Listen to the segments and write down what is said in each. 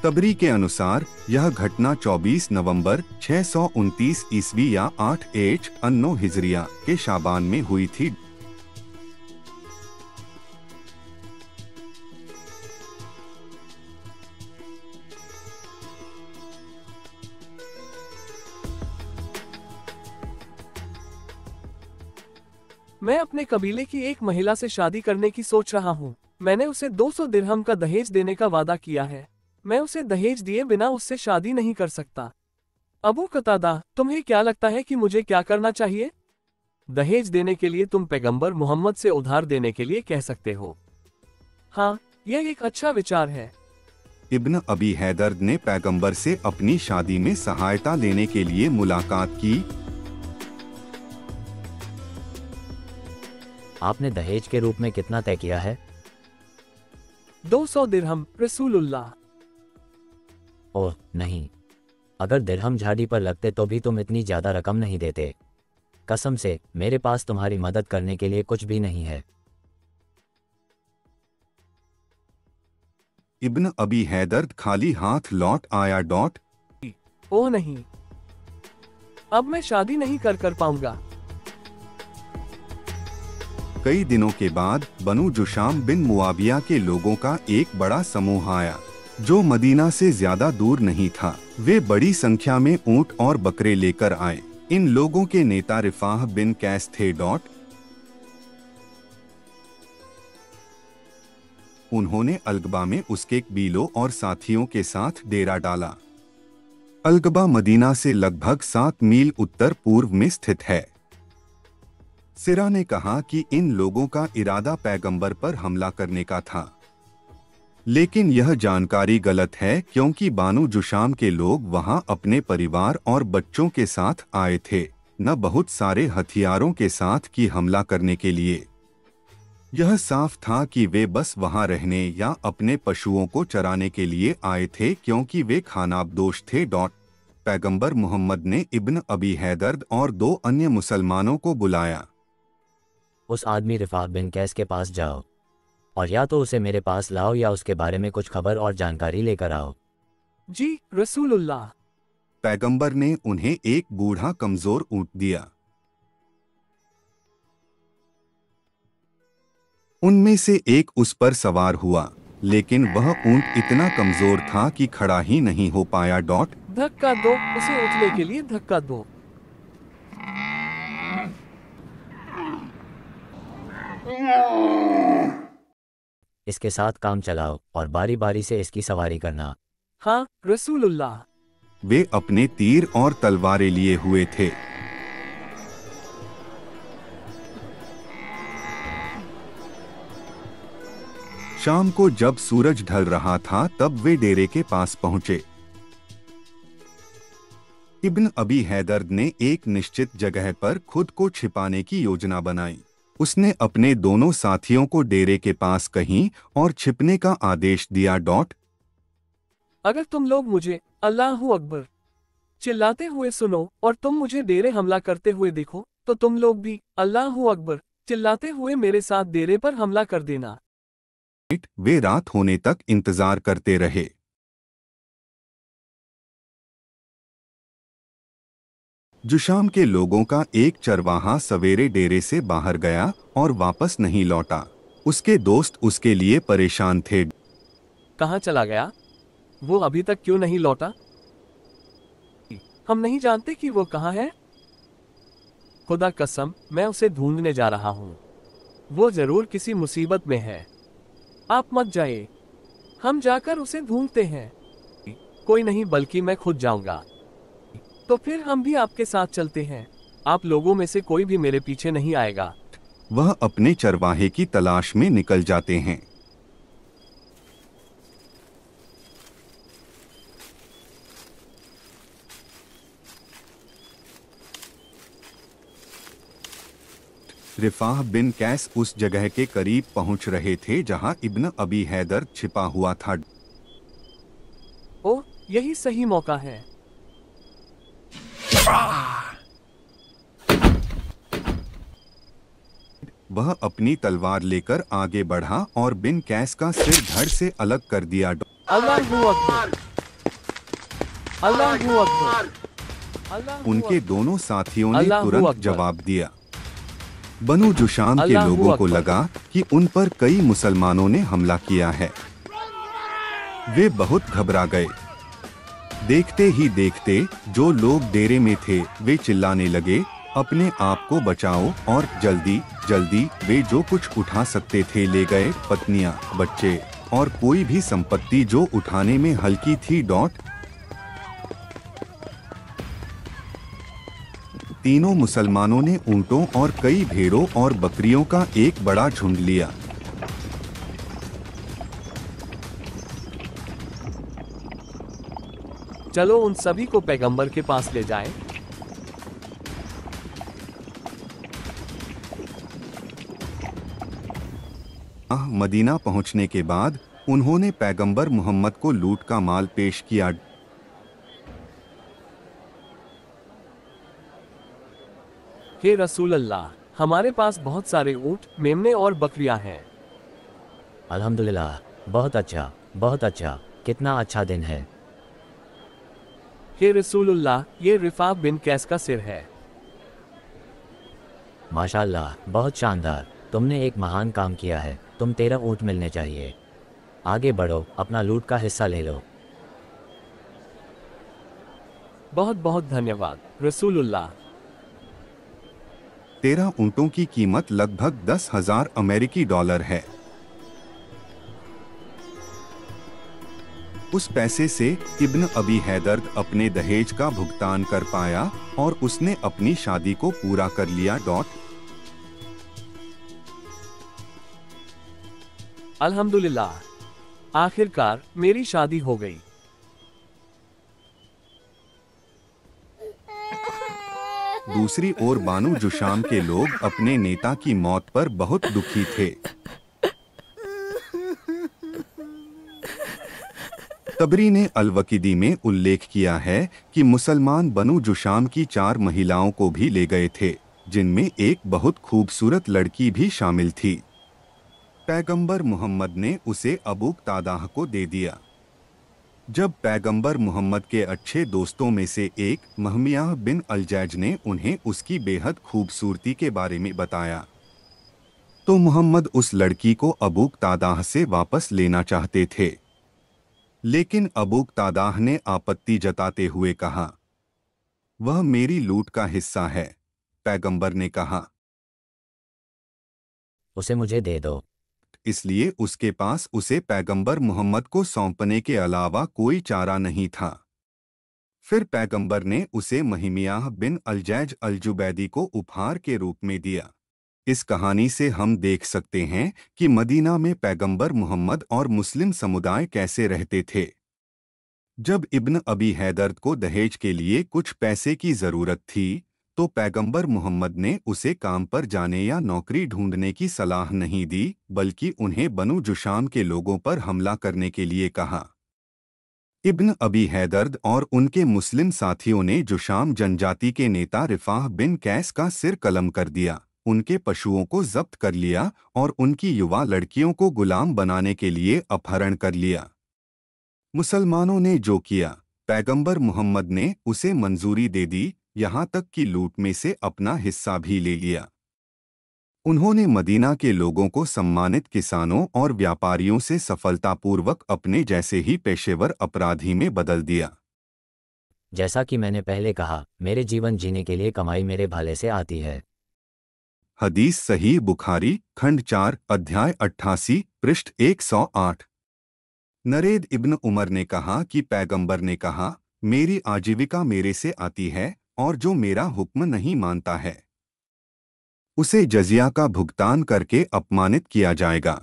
तबरी के अनुसार यह घटना 24 नवंबर 629 ईस्वी या 8 हिजरिया के शाबान में हुई थी। मैं अपने कबीले की एक महिला से शादी करने की सोच रहा हूँ। मैंने उसे 200 दिरहम का दहेज देने का वादा किया है। मैं उसे दहेज दिए बिना उससे शादी नहीं कर सकता। अबू कतादा, तुम्हें क्या लगता है कि मुझे क्या करना चाहिए? दहेज देने के लिए तुम पैगंबर मोहम्मद से उधार देने के लिए कह सकते हो। हाँ, यह एक अच्छा विचार है। इब्न अबी हैदर ने पैगंबर से अपनी शादी में सहायता लेने के लिए मुलाकात की। आपने दहेज के रूप में कितना तय किया है? 200 दिरहम रसूलुल्लाह। ओह नहीं, अगर दिरहम झाड़ी पर लगते तो भी तुम इतनी ज्यादा रकम नहीं देते। कसम से मेरे पास तुम्हारी मदद करने के लिए कुछ भी नहीं है। इब्न अबी हैदर खाली हाथ लौट आया। ओह नहीं, अब मैं शादी नहीं कर पाऊंगा। कई दिनों के बाद बनु जुशाम बिन मुआविया के लोगों का एक बड़ा समूह आया, जो मदीना से ज्यादा दूर नहीं था। वे बड़ी संख्या में ऊंट और बकरे लेकर आए। इन लोगों के नेता रिफाह बिन कैस थे। उन्होंने अलगबा में उसके कबीलों और साथियों के साथ डेरा डाला। अलगबा मदीना से लगभग 7 मील उत्तर पूर्व में स्थित है। सिरा ने कहा कि इन लोगों का इरादा पैगंबर पर हमला करने का था, लेकिन यह जानकारी गलत है क्योंकि बानु जुशाम के लोग वहां अपने परिवार और बच्चों के साथ आए थे, न बहुत सारे हथियारों के साथ की हमला करने के लिए। यह साफ था कि वे बस वहां रहने या अपने पशुओं को चराने के लिए आए थे क्योंकि वे खानाबदोश थे। पैगंबर मोहम्मद ने इब्न अबी हैदर और 2 अन्य मुसलमानों को बुलाया। उस आदमी रिफाह बिन कैस के पास जाओ और या तो उसे मेरे पास लाओ या उसके बारे में कुछ खबर और जानकारी लेकर आओ। जी रसूलुल्लाह। पैगंबर ने उन्हें एक बूढ़ा कमजोर ऊंट दिया। उनमें से एक उस पर सवार हुआ, लेकिन वह ऊंट इतना कमजोर था कि खड़ा ही नहीं हो पाया। धक्का दो, उसे उठने के लिए धक्का दो। इसके साथ काम चलाओ और बारी बारी से इसकी सवारी करना। हाँ रसूलुल्लाह। वे अपने तीर और तलवारें लिए हुए थे। शाम को जब सूरज ढल रहा था तब वे डेरे के पास पहुंचे। इब्न अबी हैदर ने एक निश्चित जगह पर खुद को छिपाने की योजना बनाई। उसने अपने दोनों साथियों को डेरे के पास कहीं और छिपने का आदेश दिया। अगर तुम लोग मुझे अल्लाहु अकबर चिल्लाते हुए सुनो और तुम मुझे डेरे हमला करते हुए देखो तो तुम लोग भी अल्लाहु अकबर चिल्लाते हुए मेरे साथ डेरे पर हमला कर देना। वे रात होने तक इंतजार करते रहे। जुशाम के लोगों का एक चरवाहा सवेरे डेरे से बाहर गया और वापस नहीं लौटा। उसके दोस्त उसके लिए परेशान थे। कहाँ चला गया? वो अभी तक क्यों नहीं लौटा? हम नहीं जानते कि वो कहाँ है। खुदा कसम, मैं उसे ढूंढने जा रहा हूँ। वो जरूर किसी मुसीबत में है। आप मत जाइए, हम जाकर उसे ढूंढते हैं। कोई नहीं, बल्कि मैं खुद जाऊंगा। तो फिर हम भी आपके साथ चलते हैं। आप लोगों में से कोई भी मेरे पीछे नहीं आएगा। वह अपने चरवाहे की तलाश में निकल जाते हैं। रिफाह बिन कैस उस जगह के करीब पहुंच रहे थे जहां इब्न अबी हैदर छिपा हुआ था। ओह, यही सही मौका है। वह अपनी तलवार लेकर आगे बढ़ा और बिन कैस का सिर धड़ से अलग कर दिया। अल्लाहू अकबर। अल्लाहू अकबर। अल्लाहू उनके अकबर। दोनों साथियों ने अल्लाहू तुरंत अकबर। जवाब दिया। बनु जुशाम के अल्लाहू लोगों को अकबर। लगा कि उन पर कई मुसलमानों ने हमला किया है। वे बहुत घबरा गए। देखते ही देखते जो लोग डेरे में थे वे चिल्लाने लगे, अपने आप को बचाओ, और जल्दी जल्दी वे जो कुछ उठा सकते थे ले गए, पत्नियां, बच्चे और कोई भी संपत्ति जो उठाने में हल्की थी। तीनों मुसलमानों ने ऊंटों और कई भेड़ों और बकरियों का एक बड़ा झुंड लिया। चलो उन सभी को पैगंबर के पास ले जाएं। मदीना पहुंचने के बाद उन्होंने पैगंबर मोहम्मद को लूट का माल पेश किया। हे रसूल अल्लाह, हमारे पास बहुत सारे ऊंट, मेमने और बकरियां हैं। अल्हम्दुलिल्लाह, बहुत अच्छा, बहुत अच्छा, कितना अच्छा दिन है। हे रसूलुल्लाह, ये रिफा बिन कैस का सिर है। माशाल्लाह, बहुत शानदार, तुमने एक महान काम किया है। तुम 13 ऊँट मिलने चाहिए। आगे बढ़ो, अपना लूट का हिस्सा ले लो। बहुत बहुत धन्यवाद रसूलुल्लाह। 13 ऊंटों की कीमत लगभग 10,000 अमेरिकी डॉलर है। उस पैसे से इब्न अबी हैदर अपने दहेज का भुगतान कर पाया और उसने अपनी शादी को पूरा कर लिया। अल्हम्दुलिल्लाह, आखिरकार मेरी शादी हो गई। दूसरी ओर बानु जुशाम के लोग अपने नेता की मौत पर बहुत दुखी थे। तबरी ने अल-वकीदी में उल्लेख किया है कि मुसलमान बनु जुशाम की 4 महिलाओं को भी ले गए थे, जिनमें एक बहुत खूबसूरत लड़की भी शामिल थी। पैगंबर मोहम्मद ने उसे अबू तादाह को दे दिया। जब पैगंबर मोहम्मद के अच्छे दोस्तों में से एक महमियाह बिन अलजैज ने उन्हें उसकी बेहद खूबसूरती के बारे में बताया, तो मोहम्मद उस लड़की को अबू तादाह से वापस लेना चाहते थे। लेकिन अबू तादाह ने आपत्ति जताते हुए कहा, वह मेरी लूट का हिस्सा है। पैगंबर ने कहा, उसे मुझे दे दो। इसलिए उसके पास उसे पैगंबर मोहम्मद को सौंपने के अलावा कोई चारा नहीं था। फिर पैगंबर ने उसे महमियाह बिन अलजैज अल-जुबैदी को उपहार के रूप में दिया। इस कहानी से हम देख सकते हैं कि मदीना में पैगंबर मोहम्मद और मुस्लिम समुदाय कैसे रहते थे। जब इब्न अबी हैदर को दहेज के लिए कुछ पैसे की जरूरत थी, तो पैगंबर मोहम्मद ने उसे काम पर जाने या नौकरी ढूंढने की सलाह नहीं दी, बल्कि उन्हें बनु जुशाम के लोगों पर हमला करने के लिए कहा। इब्न अबी हैदर और उनके मुस्लिम साथियों ने जुशाम जनजाति के नेता रिफाह बिन कैस का सिर कलम कर दिया, उनके पशुओं को जब्त कर लिया और उनकी युवा लड़कियों को गुलाम बनाने के लिए अपहरण कर लिया। मुसलमानों ने जो किया, पैगंबर मोहम्मद ने उसे मंजूरी दे दी, यहाँ तक कि लूट में से अपना हिस्सा भी ले लिया। उन्होंने मदीना के लोगों को सम्मानित किसानों और व्यापारियों से सफलतापूर्वक अपने जैसे ही पेशेवर अपराधी में बदल दिया। जैसा कि मैंने पहले कहा, मेरे जीवन जीने के लिए कमाई मेरे भाले से आती है। हदीस सही बुखारी खंड 4 अध्याय 88 पृष्ठ 108। नरेद इब्न उमर ने कहा कि पैगंबर ने कहा, मेरी आजीविका मेरे से आती है और जो मेरा हुक्म नहीं मानता है उसे जजिया का भुगतान करके अपमानित किया जाएगा।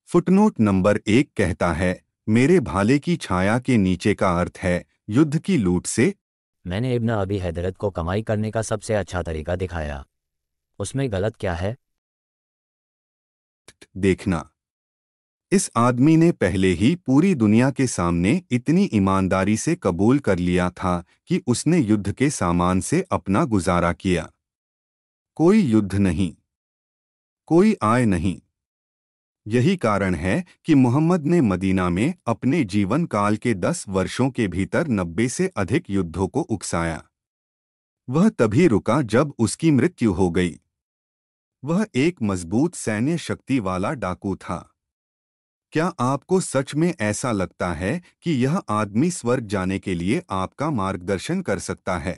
फुटनोट नंबर 1 कहता है, मेरे भाले की छाया के नीचे का अर्थ है युद्ध की लूट से। मैंने इब्न अबी हैदरत को कमाई करने का सबसे अच्छा तरीका दिखाया। उसमें गलत क्या है? देखना, इस आदमी ने पहले ही पूरी दुनिया के सामने इतनी ईमानदारी से कबूल कर लिया था कि उसने युद्ध के सामान से अपना गुजारा किया। कोई युद्ध नहीं, कोई आय नहीं। यही कारण है कि मोहम्मद ने मदीना में अपने जीवन काल के 10 वर्षों के भीतर 90 से अधिक युद्धों को उकसाया। वह तभी रुका जब उसकी मृत्यु हो गई। वह एक मजबूत सैन्य शक्ति वाला डाकू था। क्या आपको सच में ऐसा लगता है कि यह आदमी स्वर्ग जाने के लिए आपका मार्गदर्शन कर सकता है?